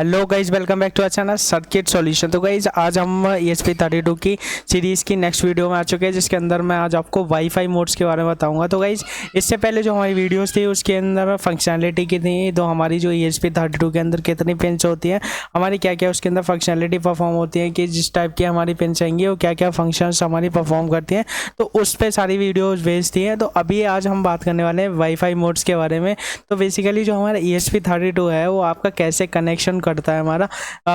Hello guys, welcome back to our channel circuit solution. तो guys आज हम ESP32 की सीरीज़ की नेक्स्ट वीडियो में आ चुके हैं, जिसके अंदर मैं आज आपको वाईफाई मोड्स के बारे में बताऊंगा। तो गाइज इससे पहले जो हमारी वीडियोस थी उसके अंदर फंक्शनैलिटी की थी, तो हमारी जो ESP32 के अंदर कितनी पिन्स होती हैं, हमारी क्या क्या उसके अंदर फंक्शनैलिटी परफॉर्म होती है, कि जिस टाइप की हमारी पिन्स आएंगी वो क्या क्या फंक्शंस हमारी परफॉर्म करती हैं, तो उस पर सारी वीडियोज़ भेजती हैं। तो अभी आज हम बात करने वाले हैं वाईफाई मोड्स के बारे में। तो बेसिकली जो हमारा ESP32 है वो आपका कैसे कनेक्शन करता है हमारा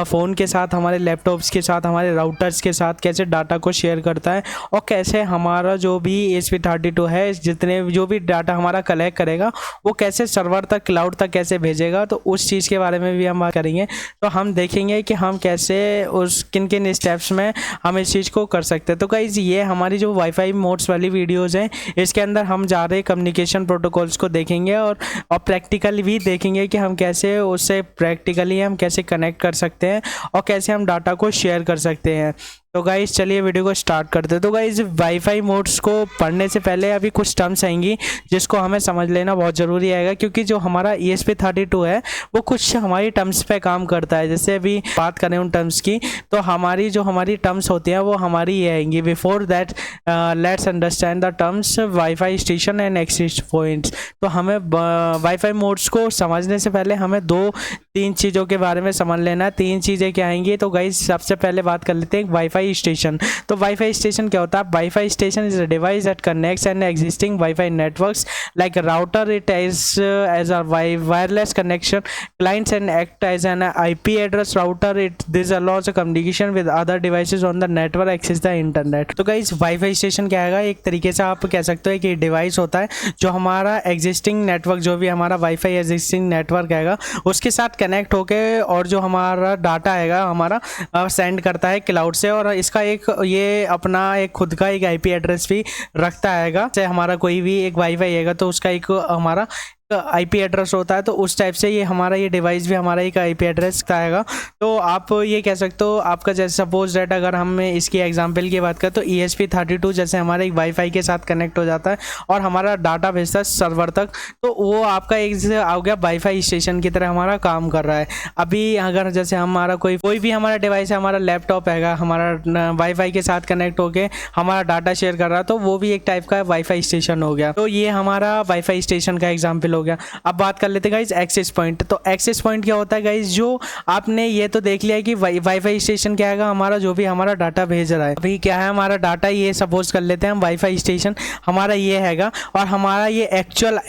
फ़ोन के साथ, हमारे लैपटॉप्स के साथ, हमारे राउटर्स के साथ, कैसे डाटा को शेयर करता है, और कैसे हमारा जो भी ESP32 है जितने जो भी डाटा हमारा कलेक्ट करेगा वो कैसे सर्वर तक, क्लाउड तक कैसे भेजेगा। तो उस चीज़ के बारे में भी हम बात करेंगे। तो हम देखेंगे कि हम कैसे उस किन किन स्टेप्स में हम इस चीज़ को कर सकते हैं। तो गाइस ये हमारी जो वाईफाई मोड्स वाली वीडियोज़ हैं, इसके अंदर हम जा रहे कम्युनिकेशन प्रोटोकॉल्स को देखेंगे और प्रैक्टिकली भी देखेंगे कि हम कैसे उससे प्रैक्टिकली हम कैसे कनेक्ट कर सकते हैं और कैसे हम डाटा को शेयर कर सकते हैं। तो गाइस चलिए वीडियो को स्टार्ट करते हैं। तो गाइस वाईफाई मोड्स को पढ़ने से पहले अभी कुछ टर्म्स आएंगी जिसको हमें समझ लेना बहुत ज़रूरी आएगा, क्योंकि जो हमारा ESP32 है वो कुछ हमारी टर्म्स पे काम करता है। जैसे अभी बात करें उन टर्म्स की, तो हमारी टर्म्स होती हैं वो हमारी ये आएंगी। Before that let's understand the terms wifi station and access points. तो हमें वाईफाई मोड्स को समझने से पहले हमें तीन चीज़ों के बारे में समझ लेना है। तीन चीज़ें क्या आएंगी, तो गाइस सबसे पहले बात कर लेते हैं वाईफाई स्टेशन। तो वाईफाई स्टेशन क्या होता है? Wifi station is a device that connects an existing wifi networks like router. It is as a wireless connection clients and act as an IP address router. This allows a communication with other devices on the network access the internet. तो guys wifi station क्या है? एक तरीके से आप कह सकते हो कि डिवाइस होता है जो हमारा एग्जिस्टिंग नेटवर्क, जो भी हमारा वाईफाई एग्जिस्टिंग नेटवर्क है उसके साथ कनेक्ट होके और जो हमारा डाटा है हमारा सेंड करता है क्लाउड से, और इसका ये अपना एक खुद का एक IP एड्रेस भी रखता है। जैसे हमारा कोई भी एक वाईफाई है तो उसका एक हमारा IP एड्रेस होता है, तो उस टाइप से ये डिवाइस भी हमारा एक IP एड्रेस का आएगा। तो आप ये कह सकते हो आपका, जैसे सपोज दैट अगर हम इसकी एग्जांपल की बात करें तो ESP32 जैसे हमारे एक वाईफाई के साथ कनेक्ट हो जाता है और हमारा डाटा भेजता है सर्वर तक, तो वो आपका एक आ गया वाईफाई स्टेशन की तरह हमारा काम कर रहा है। अभी अगर जैसे हमारा कोई भी हमारा डिवाइस है, हमारा लैपटॉप है, हमारा वाईफाई के साथ कनेक्ट होके हमारा डाटा शेयर कर रहा है, तो वो भी एक टाइप का वाईफाई स्टेशन हो गया। तो ये हमारा वाईफाई स्टेशन का एग्जाम्पल हो गया। अब बात कर लेते हैं गाइज एक्सेस पॉइंट। तो एक्सेस पॉइंट क्या होता है गाइज? जो आपने ये तो देख लिया कि वाईफाई स्टेशन क्या है, हमारा जो भी हमारा डाटा भेज रहा है। अभी क्या है हमारा डाटा, ये सपोज कर लेते हैं हम वाईफाई स्टेशन हमारा ये हैगा, और हमारा ये एक्चुअल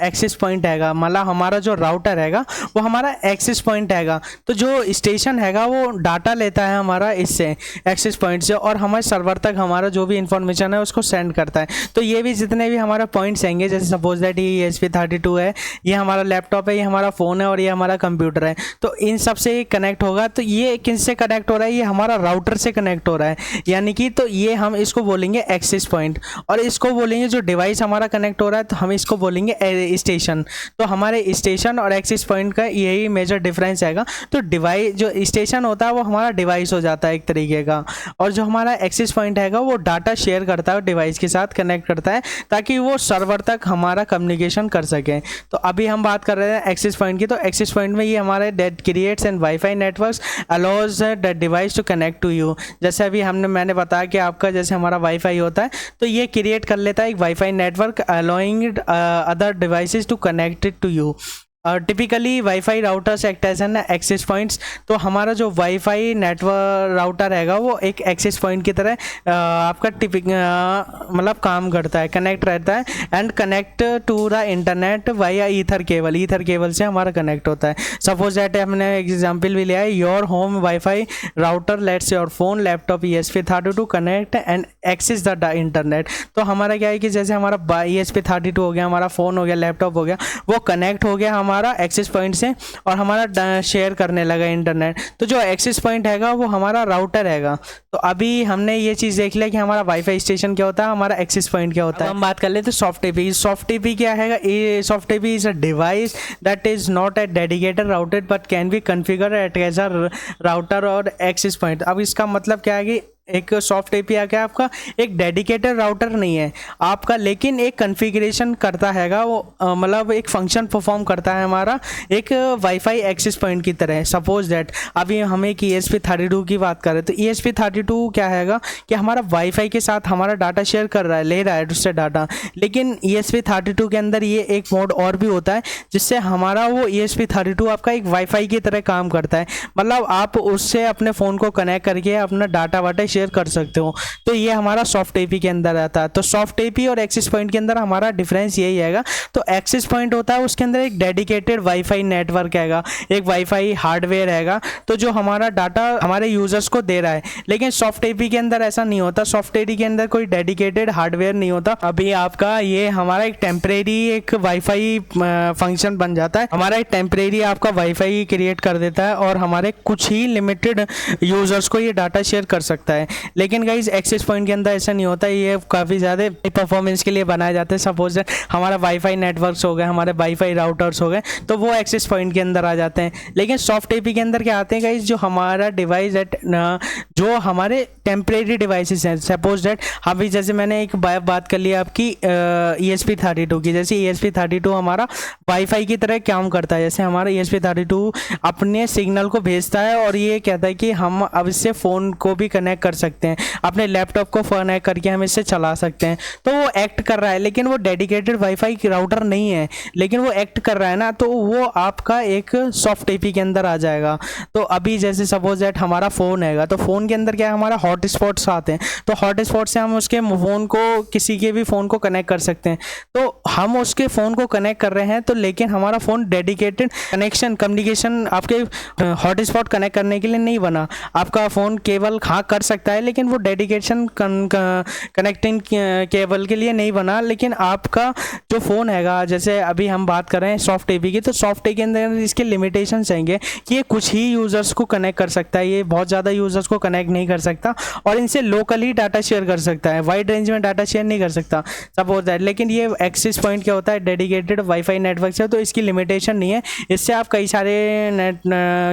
एक्सेस पॉइंट हैगा, मतलब हमारा जो राउटर हैगा वो हमारा एक्सेस पॉइंट हैगा। तो जो स्टेशन हैगा वो डाटा लेता है हमारा इससे एक्सेस पॉइंट से, और हमारे सर्वर तक हमारा जो भी इंफॉर्मेशन है उसको सेंड करता है। तो ये भी जितने भी हमारा पॉइंट्स आएंगे, जैसे सपोज दैट ये ESP32 है, ये हमारा लैपटॉप है, ये हमारा फ़ोन है और ये हमारा कंप्यूटर है, तो इन सब से कनेक्ट होगा। तो ये किससे कनेक्ट हो रहा है? ये हमारा राउटर से कनेक्ट हो रहा है, यानी कि तो ये हम इसको बोलेंगे एक्सेस पॉइंट, और इसको बोलेंगे जो डिवाइस हमारा कनेक्ट हो रहा है तो हम इसको बोलेंगे स्टेशन। तो हमारे स्टेशन और एक्सेस पॉइंट का यही मेजर डिफरेंस आएगा। तो डिवाइस जो स्टेशन होता है वो हमारा डिवाइस हो जाता है एक तरीके का, और जो हमारा एक्सेस पॉइंट हैगा वो डाटा शेयर करता है, डिवाइस के साथ कनेक्ट करता है ताकि वो सर्वर तक हमारा कम्युनिकेशन कर सके। तो अभी हम बात कर रहे हैं एक्सेस पॉइंट की। तो एक्सेस पॉइंट में ये हमारे that creates and wifi networks allows the device to connect to you. जैसे अभी मैंने बताया कि आपका जैसे हमारा वाईफाई होता है तो ये क्रिएट कर लेता है एक wifi network allowing other devices to connect to you. Typically wifi routers act as an access points. तो हमारा जो वाईफाई नेटवर्क राउटर हैगा वो एक एक्सेस पॉइंट की तरह आपका मतलब काम करता है, कनेक्ट रहता है, and connect to the internet via ether cable. Ether cable से हमारा कनेक्ट होता है। सपोज दैट हमने एग्जांपल भी लिया है, your home wifi router lets your phone laptop ESP32 connect and access the internet. तो हमारा क्या है कि जैसे हमारा ESP32 हो गया, हमारा फ़ोन हो गया, लैपटॉप हो गया, वो कनेक्ट हो गया हमारा एक्सेस पॉइंट से और हमारा शेयर करने लगा इंटरनेट। तो जो एक्सेस पॉइंट हैगा वो हमारा राउटर हैगा। तो अभी हमने ये चीज़ देख लिया कि हमारा वाईफाई स्टेशन क्या होता है, हमारा एक्सेस पॉइंट क्या होता है। हम बात कर लेते हैं सॉफ्ट टीपी। सॉफ्ट टीपी क्या हैगा? Soft AP is a device that is not a dedicated routed but can be configure at as a router और एक्सेस पॉइंट। अब इसका मतलब क्या है कि एक सॉफ्ट एपी आ गया आपका, एक डेडिकेटेड राउटर नहीं है आपका, लेकिन एक कॉन्फ़िगरेशन करता हैगा वो, मतलब एक फंक्शन परफॉर्म करता है हमारा एक वाईफाई एक्सेस पॉइंट की तरह। सपोज दैट अभी हम एक ESP32 की बात करें तो ESP32 क्या हैगा कि हमारा वाईफाई के साथ हमारा डाटा शेयर कर रहा है, ले रहा है उससे डाटा, लेकिन ESP32 के अंदर ये एक मोड और भी होता है जिससे हमारा वो ESP32 आपका एक वाईफाई की तरह काम करता है, मतलब आप उससे अपने फ़ोन को कनेक्ट करके अपना डाटा वाटा शेयर कर सकते हो। तो ये हमारा सॉफ्ट एपी के अंदर आता है। तो सॉफ्ट एपी और एक्सेस पॉइंट के अंदर हमारा डिफरेंस यही है। तो एक्सेस पॉइंट होता है उसके अंदर एक डेडिकेटेड वाईफाई नेटवर्क हैगा, एक वाईफाई हार्डवेयर हैगा तो जो हमारा डाटा हमारे यूजर्स को दे रहा है, लेकिन सॉफ्ट एपी के अंदर ऐसा नहीं होता। सॉफ्ट एपी के अंदर कोई डेडिकेटेड हार्डवेयर नहीं होता। अभी आपका ये हमारा एक टेम्परेरी एक वाईफाई फंक्शन बन जाता है, हमारा एक टेम्परेरी आपका वाईफाई क्रिएट कर देता है और हमारे कुछ ही लिमिटेड यूजर्स को ये डाटा शेयर कर सकता है। लेकिन गाइस एक्सेस पॉइंट के अंदर ऐसा नहीं होता, ये काफ़ी ज़्यादा परफॉर्मेंस के लिए बनाए जाते हैं। सपोज हमारा वाईफाई नेटवर्क्स हो गए, हमारे वाईफाई राउटर्स हो गए, तो वो एक्सेस पॉइंट के अंदर आ जाते हैं। लेकिन सॉफ्ट एपी के अंदर क्या आते हैं गाइस, जो हमारा डिवाइस जो हमारे टेम्परेरी डिवाइसेस हैं। सपोज दैट अभी जैसे मैंने एक बात कर ली आपकी ESP32 की, जैसे ESP32 हमारा वाईफाई की तरह काम करता है। जैसे हमारा ESP32 अपने सिग्नल को भेजता है और ये कहता है कि हम अब इससे फ़ोन को भी कनेक्ट कर सकते हैं, अपने लैपटॉप को कनेक्ट करके हम इससे चला सकते हैं। तो वो एक्ट कर रहा है, लेकिन वो डेडिकेटेड वाईफाई राउटर नहीं है, लेकिन वो एक्ट कर रहा है ना, तो वो आपका एक सॉफ्ट एपी के अंदर आ जाएगा। तो अभी जैसे सपोज दैट हमारा फ़ोन हैगा, तो फ़ोन के अंदर क्या है, हमारा हॉट स्पॉट्स आते हैं, तो हॉट स्पॉट से हम उसके फ़ोन को किसी के भी फ़ोन को कनेक्ट कर सकते हैं। तो हम उसके फ़ोन को कनेक्ट कर रहे हैं, तो लेकिन हमारा फ़ोन डेडिकेटेड कनेक्शन कम्युनिकेशन आपके हॉट स्पॉट कनेक्ट करने के लिए नहीं बना। आपका फ़ोन केवल हाँ कर सकता है, लेकिन वो डेडिकेशन कनेक्टिंग केबल के लिए नहीं बना। लेकिन आपका जो फ़ोन हैगा, जैसे अभी हम बात कर रहे हैं सॉफ्ट एपी की, तो सॉफ्ट एपी के अंदर इसके लिमिटेशंस रहेंगे कि ये कुछ ही यूज़र्स को कनेक्ट कर सकता है, ये बहुत ज़्यादा यूज़र्स को कनेक्ट नहीं कर सकता, और इनसे लोकली डाटा शेयर कर सकता है, वाइड रेंज में डाटा शेयर नहीं कर सकता सपोज दैट। लेकिन ये एक्सेस पॉइंट क्या होता है, डेडिकेटेड वाईफाई नेटवर्क से, तो इसकी लिमिटेशन नहीं है, इससे आप कई सारे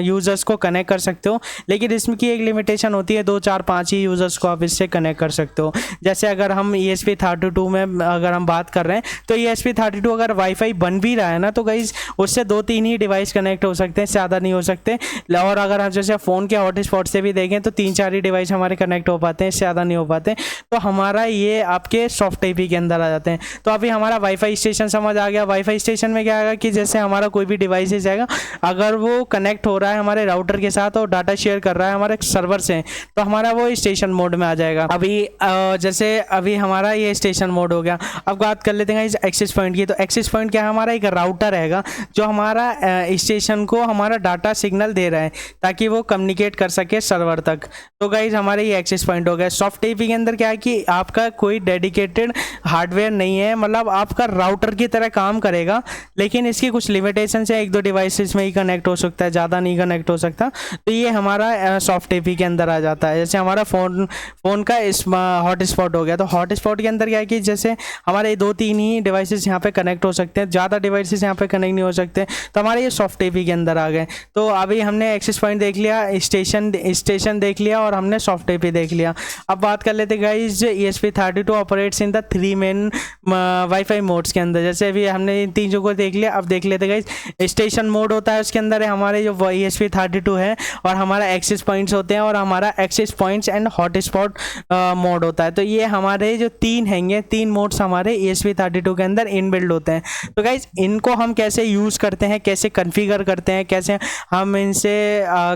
यूज़र्स को कनेक्ट कर सकते हो। लेकिन इसमें की एक लिमिटेशन होती है, 2 4 5 ही यूज़र्स को आप इससे कनेक्ट कर सकते हो। जैसे अगर हम ESP32 में अगर हम बात कर रहे हैं, तो ESP32 अगर वाईफाई बन भी रहा है ना, तो गाइस उससे 2-3 ही डिवाइस कनेक्ट हो सकते हैं, ज़्यादा नहीं हो सकते। और अगर हम जैसे फ़ोन के हॉटस्पॉट से भी देखें तो 3-4 ही डिवाइस हमारे कनेक्ट हो पाते हैं, ज़्यादा नहीं हो पाते। तो हमारा ये आपके सॉफ्ट एपी के अंदर आ जाते हैं। तो अभी हमारा वाईफाई स्टेशन समझ आ गया। वाईफाई स्टेशन में क्या आएगा कि जैसे हमारा कोई भी डिवाइस जाएगा, अगर वो कनेक्ट हो रहा है हमारे राउटर के साथ और डाटा शेयर कर रहा है हमारे सर्वर से, तो हमारा वो स्टेशन मोड में आ जाएगा। अभी जैसे अभी हमारा ये स्टेशन मोड हो गया। अब बात कर लेते हैं इस एक्सेस पॉइंट की। तो एक्सेस पॉइंट क्या है, हमारा एक राउटर रहेगा जो हमारा स्टेशन को हमारा डाटा सिग्नल दे रहा है ताकि वो कम्युनिकेट कर सके सर्वर तक। तो गाइज हमारे ये एक्सेस पॉइंट हो गया। सॉफ्ट एपी के अंदर क्या है कि आपका कोई डेडिकेटेड हार्डवेयर नहीं है, मतलब आपका राउटर की तरह काम करेगा, लेकिन इसकी कुछ लिमिटेशन है, 1-2 डिवाइसेस में ही कनेक्ट हो सकता है, ज़्यादा नहीं कनेक्ट हो सकता। तो ये हमारा सॉफ्ट एपी के अंदर आ जाता है। जैसे हमारा फ़ोन का हॉट स्पॉट हो गया, तो हॉट स्पॉट के अंदर क्या है कि जैसे हमारे 2-3 ही डिवाइसेस यहाँ पे कनेक्ट हो सकते हैं, ज़्यादा डिवाइसेस यहाँ पे कनेक्ट नहीं हो सकते, तो हमारे ये सॉफ्ट एपी के अंदर आ गए। तो अभी हमने एक्सेस पॉइंट देख लिया, स्टेशन देख लिया और हमने सॉफ्ट एपी देख लिया। अब बात कर लेते guys, ESP32 operates in the 3 main wifi modes के अंदर। जैसे अभी हमने इन 3 को देख लिया, अब देख लेते गाइस स्टेशन मोड होता है, उसके अंदर हमारे जो ESP32 है और हमारा एक्सेस पॉइंट्स होते हैं और हमारा access points and hotspot mode होता है। तो ये हमारे जो 3 हैंगे, 3 मोड्स हमारे ESP32 के अंदर इनबिल्ड होते हैं। तो गाइस इनको हम कैसे यूज़ करते हैं, कैसे कॉन्फ़िगर करते हैं, कैसे हम इनसे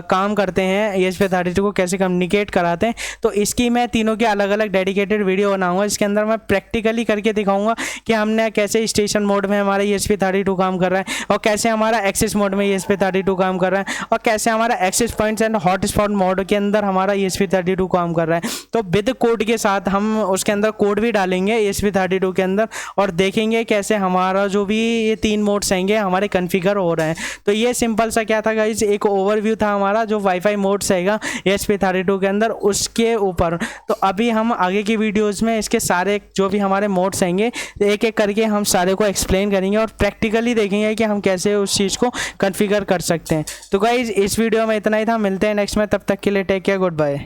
काम करते हैं, ESP32 को कैसे कम्युनिकेट कराते हैं, तो इसकी मैं तीनों के अलग अलग डेडिकेटेड वीडियो बनाऊंगा। इसके अंदर मैं प्रैक्टिकली करके दिखाऊंगा कि हमने कैसे स्टेशन मोड में हमारा ESP32 काम कर रहा है और कैसे हमारा एक्सेस मोड में ESP32 काम कर रहा है और कैसे हमारा access points and hotspot mode के अंदर हमारा ESP32 काम कर रहा है। तो विद कोड के साथ हम उसके अंदर कोड भी डालेंगे ESP32 के अंदर और देखेंगे कैसे हमारा जो भी ये 3 मोड्स हैंगे हमारे कॉन्फ़िगर हो रहे हैं। तो ये सिंपल सा क्या था गाइस, एक ओवरव्यू था हमारा जो वाईफाई मोड्स हैगा ESP32 के अंदर उसके ऊपर। तो अभी हम आगे की वीडियोस में इसके सारे जो भी हमारे मोड्स हैंगे एक एक करके हम सारे को एक्सप्लेन करेंगे और प्रैक्टिकली देखेंगे कि हम कैसे उस चीज़ को कॉन्फ़िगर कर सकते हैं। तो गाइस इस वीडियो में इतना ही था, मिलते हैं नेक्स्ट में, तब तक के लिए टेक केयर, गुड बाय।